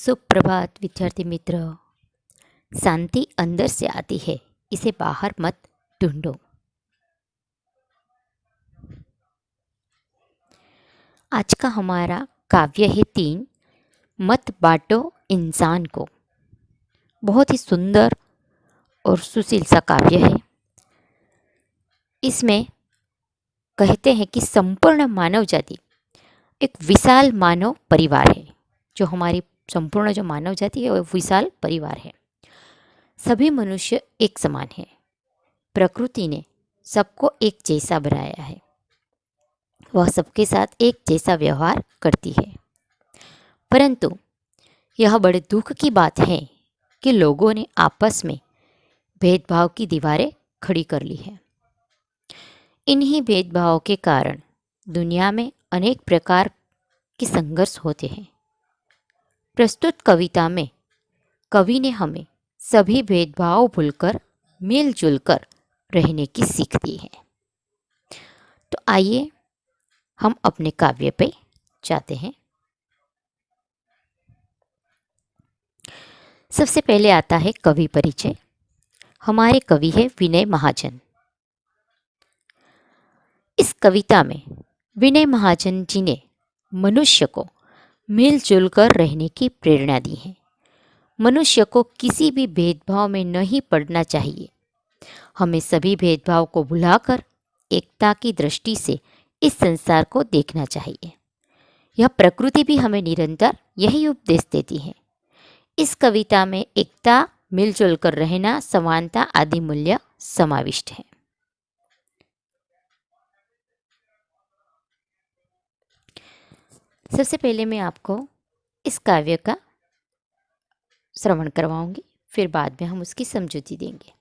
सुप्रभात विद्यार्थी मित्र। शांति अंदर से आती है, इसे बाहर मत ढूंढो। आज का हमारा काव्य है 3 मत बांटो इंसान को। बहुत ही सुंदर और सुशील सा काव्य है। इसमें कहते हैं कि संपूर्ण मानव जाति एक विशाल मानव परिवार है। जो हमारी संपूर्ण जो मानव जाति है वो विशाल परिवार है। सभी मनुष्य एक समान है। प्रकृति ने सबको एक जैसा बनाया है। वह सबके साथ एक जैसा व्यवहार करती है। परंतु यह बड़े दुख की बात है कि लोगों ने आपस में भेदभाव की दीवारें खड़ी कर ली है। इन्हीं भेदभाव के कारण दुनिया में अनेक प्रकार के संघर्ष होते हैं। प्रस्तुत कविता में कवि ने हमें सभी भेदभाव भूलकर मिलजुल कर रहने की सीख दी है। तो आइए हम अपने काव्य पे जाते हैं। सबसे पहले आता है कवि परिचय। हमारे कवि है विनय महाजन। इस कविता में विनय महाजन जी ने मनुष्य को मिलजुल कर रहने की प्रेरणा दी है। मनुष्य को किसी भी भेदभाव में नहीं पड़ना चाहिए। हमें सभी भेदभाव को भुलाकर एकता की दृष्टि से इस संसार को देखना चाहिए। यह प्रकृति भी हमें निरंतर यही उपदेश देती है। इस कविता में एकता, मिलजुल कर रहना, समानता आदि मूल्य समाविष्ट है। सबसे पहले मैं आपको इस काव्य का श्रवण करवाऊंगी, फिर बाद में हम उसकी समझौती देंगे।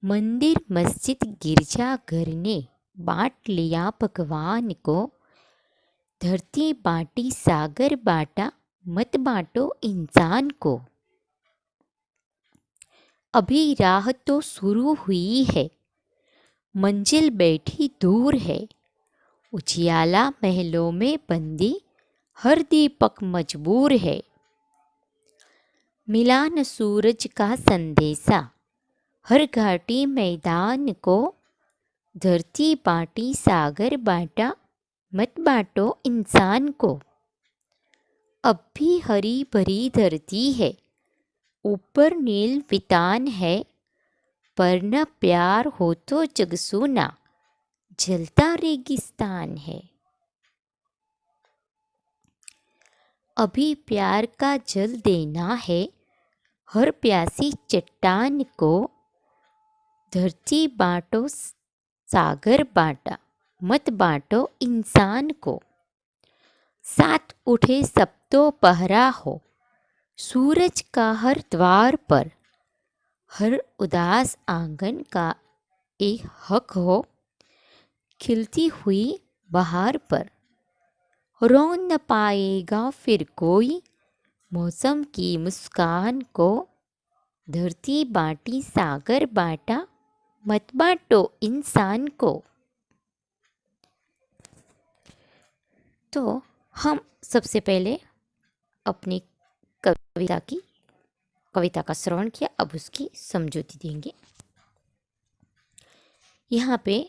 मंदिर, मस्जिद, गिरजाघर ने बांट लिया भगवान को, धरती बांटी, सागर बांटा, मत बांटो इंसान को। अभी राह तो शुरू हुई है, मंजिल बैठी दूर है, उजियाला महलों में बंदी, हर दीपक मजबूर है। मिला न सूरज का संदेशा, हर घाटी मैदान को, धरती बांटी, सागर बांटा, मत बांटो इंसान को। अब भी हरी भरी धरती है, ऊपर नील वितान है, पर न प्यार हो तो जग सूना, जलता रेगिस्तान है। अभी प्यार का जल देना है, हर प्यासी चट्टान को, धरती बांटो, सागर बांटा, मत बांटो इंसान को। साथ उठे सब तो पहरा हो, सूरज का हर द्वार पर, हर उदास आंगन का एक हक हो, खिलती हुई बहार पर। रो न पाएगा फिर कोई, मौसम की मुस्कान को, धरती बांटी, सागर बांटा, मत बांटो इंसान को। तो हम सबसे पहले अपनी कविता का श्रवण किया, अब उसकी समझौती देंगे। यहाँ पे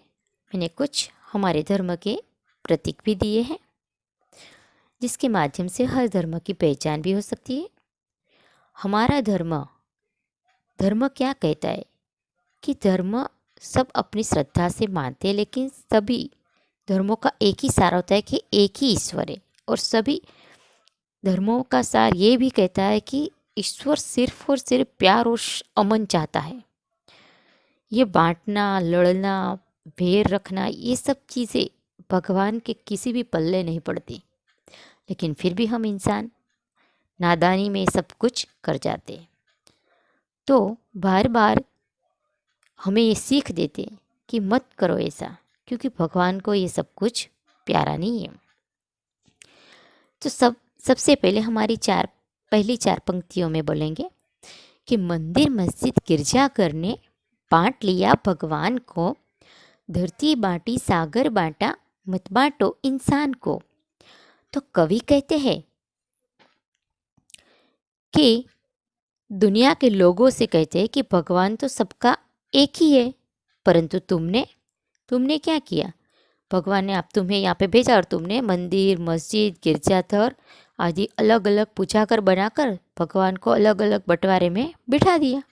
मैंने कुछ हमारे धर्म के प्रतीक भी दिए हैं, जिसके माध्यम से हर धर्म की पहचान भी हो सकती है। हमारा धर्म क्या कहता है कि धर्म सब अपनी श्रद्धा से मानते हैं, लेकिन सभी धर्मों का एक ही सार होता है कि एक ही ईश्वर है। और सभी धर्मों का सार ये भी कहता है कि ईश्वर सिर्फ और सिर्फ प्यार और अमन चाहता है। ये बांटना, लड़ना, बैर रखना, ये सब चीज़ें भगवान के किसी भी पल्ले नहीं पड़ती। लेकिन फिर भी हम इंसान नादानी में सब कुछ कर जाते हैं। तो बार बार हमें ये सीख देते कि मत करो ऐसा, क्योंकि भगवान को ये सब कुछ प्यारा नहीं है। तो सबसे पहले हमारी पहली 4 पंक्तियों में बोलेंगे कि मंदिर, मस्जिद, गिरजाघर ने बांट लिया भगवान को, धरती बांटी, सागर बांटा, मत बांटो इंसान को। तो कवि कहते हैं कि दुनिया के लोगों से कहते हैं कि भगवान तो सबका एक ही है, परंतु तुमने क्या किया? भगवान ने आप तुम्हें यहाँ पे भेजा और तुमने मंदिर, मस्जिद, गिरजाघर आदि अलग अलग पूजा घर बनाकर भगवान को अलग अलग बंटवारे में बिठा दिया।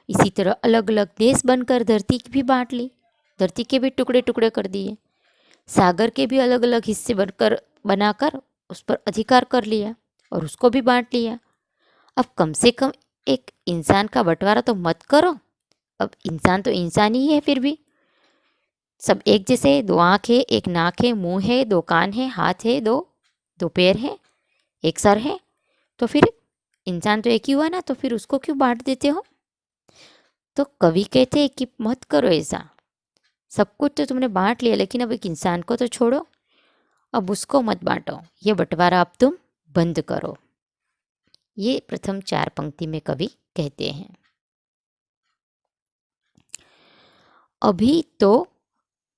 इसी तरह अलग अलग देश बनकर धरती की भी बांट ली, धरती के भी टुकड़े टुकड़े कर दिए, सागर के भी अलग अलग हिस्से बनाकर उस पर अधिकार कर लिया और उसको भी बांट लिया। अब कम से कम एक इंसान का बंटवारा तो मत करो। अब इंसान तो इंसान ही है, फिर भी सब एक जैसे, दो आँख है, एक नाक है, मुंह है, दो कान है, हाथ है, दो दो पैर है, एक सर है, तो फिर इंसान तो एक ही हुआ ना, तो फिर उसको क्यों बांट देते हो? तो कवि कहते हैं कि मत करो ऐसा। सब कुछ तो तुमने बांट लिया, लेकिन अब एक इंसान को तो छोड़ो, अब उसको मत बांटो, ये बंटवारा अब तुम बंद करो। ये प्रथम 4 पंक्ति में कवि कहते हैं।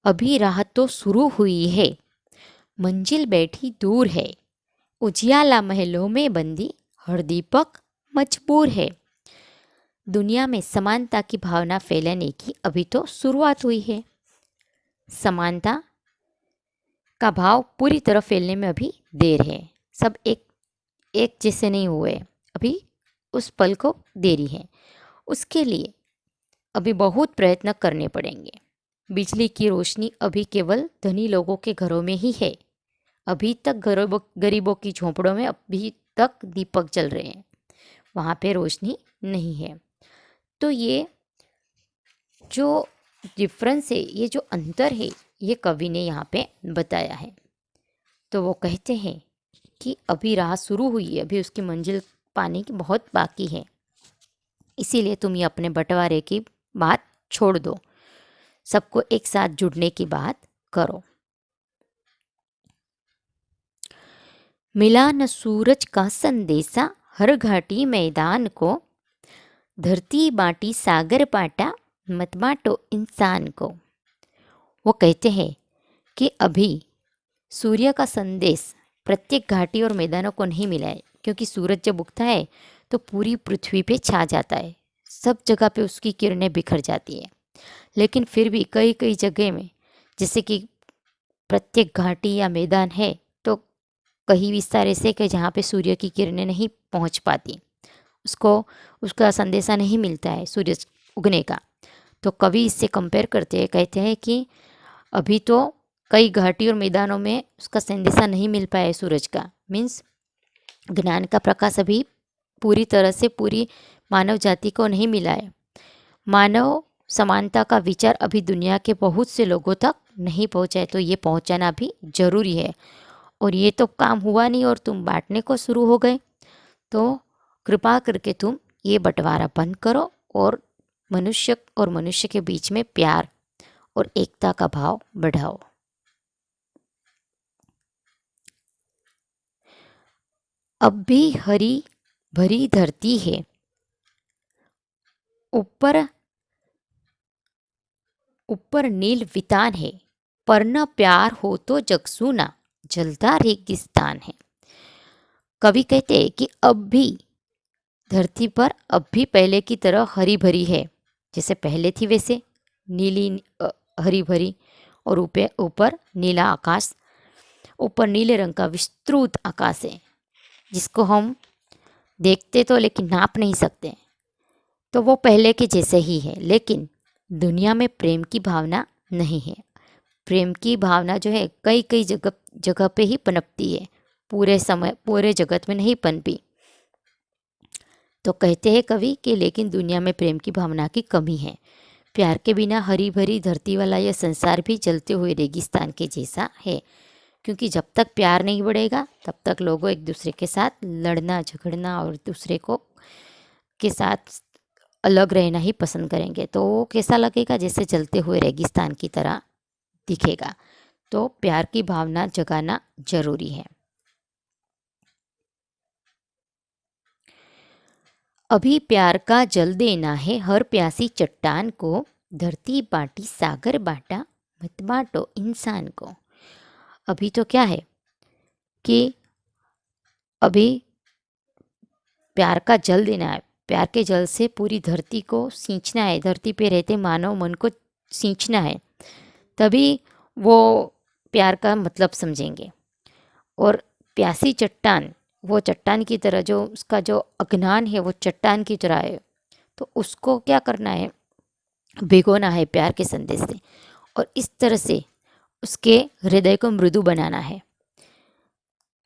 अभी राह तो शुरू हुई है, मंजिल बैठी दूर है, उजियाला महलों में बंदी हर दीपक मजबूर है। दुनिया में समानता की भावना फैलाने की अभी तो शुरुआत हुई है। समानता का भाव पूरी तरह फैलने में अभी देर है। सब एक जैसे नहीं हुए, अभी उस पल को देरी है। उसके लिए अभी बहुत प्रयत्न करने पड़ेंगे। बिजली की रोशनी अभी केवल धनी लोगों के घरों में ही है। अभी तक गरीबों की झोंपड़ों में अभी तक दीपक जल रहे हैं, वहाँ पे रोशनी नहीं है। तो ये जो डिफरेंस है, ये जो अंतर है, ये कवि ने यहाँ पे बताया है। तो वो कहते हैं कि अभी राह शुरू हुई है, अभी उसकी मंजिल पाने की बहुत बाकी है। इसीलिए तुम ये अपने बंटवारे की बात छोड़ दो, सबको एक साथ जुड़ने की बात करो। मिला न सूरज का संदेशा हर घाटी मैदान को, धरती बांटी सागर बांटा मत बांटो इंसान को। वो कहते हैं कि अभी सूर्य का संदेश प्रत्येक घाटी और मैदानों को नहीं मिला है, क्योंकि सूरज जब उगता है तो पूरी पृथ्वी पे छा जाता है, सब जगह पे उसकी किरणें बिखर जाती है। लेकिन फिर भी कई कई जगह में, जैसे कि प्रत्येक घाटी या मैदान है, तो कहीं विस्तार ऐसे कि जहाँ पे सूर्य की किरणें नहीं पहुँच पाती, उसका संदेशा नहीं मिलता है सूर्य उगने का। तो कवि इससे कंपेयर करते हैं, कहते हैं कि अभी तो कई घाटी और मैदानों में उसका संदेशा नहीं मिल पाया है सूरज का। मीन्स ज्ञान का प्रकाश अभी पूरी तरह से पूरी मानव जाति को नहीं मिला है। मानव समानता का विचार अभी दुनिया के बहुत से लोगों तक नहीं पहुँचा है, तो ये पहुँचाना भी जरूरी है। और ये तो काम हुआ नहीं और तुम बांटने को शुरू हो गए, तो कृपा करके तुम ये बंटवारा बंद करो और मनुष्य के बीच में प्यार और एकता का भाव बढ़ाओ। अब भी हरी भरी धरती है, ऊपर ऊपर नील वितान है, पर न प्यार हो तो जगसूना जलता रेगिस्तान है। कवि कहते हैं कि अब भी धरती पर अब भी पहले की तरह हरी भरी है, जैसे पहले थी वैसे नीली हरी भरी, और ऊपर नीला आकाश, ऊपर नीले रंग का विस्तृत आकाश है, जिसको हम देखते तो लेकिन नाप नहीं सकते। तो वो पहले के जैसे ही है, लेकिन दुनिया में प्रेम की भावना नहीं है। प्रेम की भावना जो है कई कई जगह पे ही पनपती है, पूरे जगत में नहीं पनपी। तो कहते हैं कवि कि लेकिन दुनिया में प्रेम की भावना की कमी है। प्यार के बिना हरी भरी धरती वाला यह संसार भी जलते हुए रेगिस्तान के जैसा है, क्योंकि जब तक प्यार नहीं बढ़ेगा तब तक लोगों एक दूसरे के साथ लड़ना झगड़ना और दूसरे को के साथ अलग रहना ही पसंद करेंगे। तो वो कैसा लगेगा? जैसे जलते हुए रेगिस्तान की तरह दिखेगा। तो प्यार की भावना जगाना जरूरी है। अभी प्यार का जल देना है हर प्यासी चट्टान को, धरती बांटी सागर बांटा मत बांटो इंसान को। अभी तो क्या है कि अभी प्यार का जल देना है, प्यार के जल से पूरी धरती को सींचना है, धरती पे रहते मानव मन को सींचना है, तभी वो प्यार का मतलब समझेंगे। और प्यासी चट्टान, वो चट्टान की तरह, जो उसका जो अज्ञान है वो चट्टान की तरह है, तो उसको क्या करना है, भिगोना है प्यार के संदेश से, और इस तरह से उसके हृदय को मृदु बनाना है।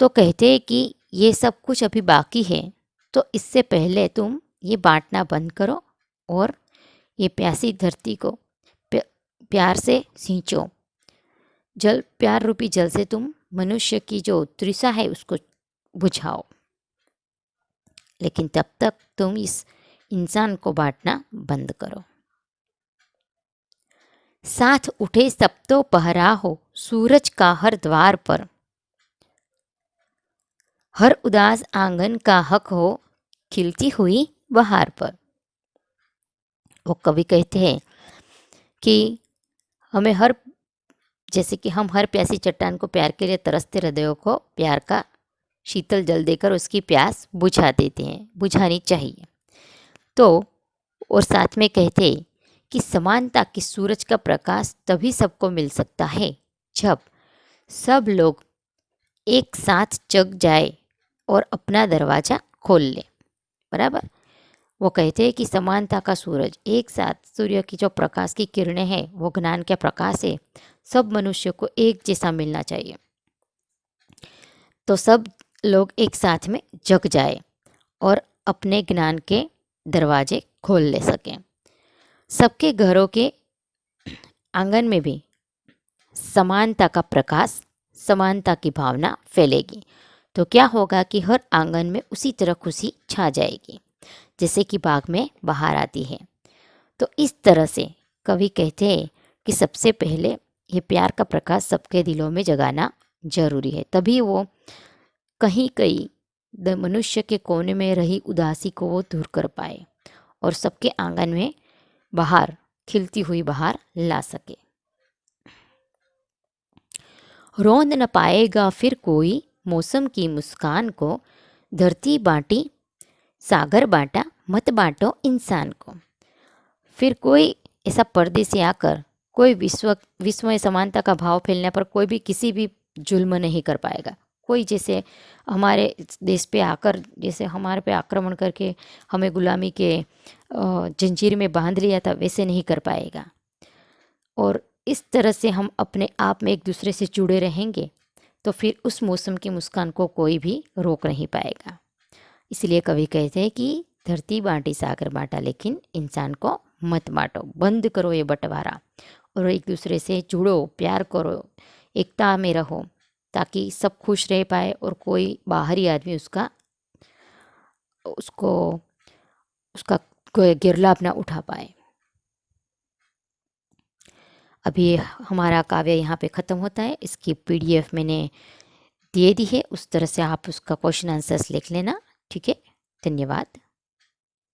तो कहते हैं कि ये सब कुछ अभी बाकी है, तो इससे पहले तुम ये बांटना बंद करो और ये प्यासी धरती को प्यार से सींचो। जल, प्यार रूपी जल से तुम मनुष्य की जो तृषा है उसको बुझाओ। लेकिन तब तक तुम इस इंसान को बांटना बंद करो। साथ उठे सब तो पहरा हो सूरज का हर द्वार पर, हर उदास आंगन का हक हो खिलती हुई बहार पर। वो कवि कहते हैं कि हमें हर, जैसे कि हम हर प्यासी चट्टान को प्यार के लिए तरसते हृदयों को प्यार का शीतल जल देकर उसकी प्यास बुझा देते हैं, बुझानी चाहिए। तो और साथ में कहते हैं कि समानता की सूरज का प्रकाश तभी सबको मिल सकता है जब सब लोग एक साथ जग जाए और अपना दरवाज़ा खोल ले। बराबर। वो कहते हैं कि समानता का सूरज, एक साथ सूर्य की जो प्रकाश की किरणें हैं वो ज्ञान का प्रकाश है, सब मनुष्य को एक जैसा मिलना चाहिए, तो सब लोग एक साथ में जग जाए और अपने ज्ञान के दरवाजे खोल ले सकें। सबके घरों के आंगन में भी समानता का प्रकाश, समानता की भावना फैलेगी, तो क्या होगा कि हर आंगन में उसी तरह खुशी छा जाएगी जैसे कि बाग में बहार आती है। तो इस तरह से कवि कहते हैं कि सबसे पहले ये प्यार का प्रकाश सबके दिलों में जगाना जरूरी है, तभी वो कहीं कहीं मनुष्य के कोने में रही उदासी को वो दूर कर पाए और सबके आंगन में बाहर खिलती हुई बहार ला सके। रोंद न पाएगा फिर कोई मौसम की मुस्कान को, धरती बांटी सागर बांटा मत बांटो इंसान को। फिर कोई ऐसा पर्दे से आकर कोई विश्व में समानता का भाव फैलने पर कोई भी किसी भी जुल्म नहीं कर पाएगा। कोई जैसे हमारे देश पे आकर, जैसे हमारे पे आक्रमण करके हमें गुलामी के जंजीर में बांध लिया था, वैसे नहीं कर पाएगा। और इस तरह से हम अपने आप में एक दूसरे से जुड़े रहेंगे तो फिर उस मौसम की मुस्कान को कोई भी रोक नहीं पाएगा। इसलिए कवि कहते हैं कि धरती बांटी सागर बांटा, लेकिन इंसान को मत बांटो, बंद करो ये बंटवारा और एक दूसरे से जुड़ो, प्यार करो, एकता में रहो, ताकि सब खुश रह पाए और कोई बाहरी आदमी उसका कोई गिरलाप ना उठा पाए। अभी हमारा काव्य यहाँ पे ख़त्म होता है। इसकी PDF मैंने दे दी है, उस तरह से आप उसका क्वेश्चन आंसर्स लिख लेना। ठीक है, धन्यवाद।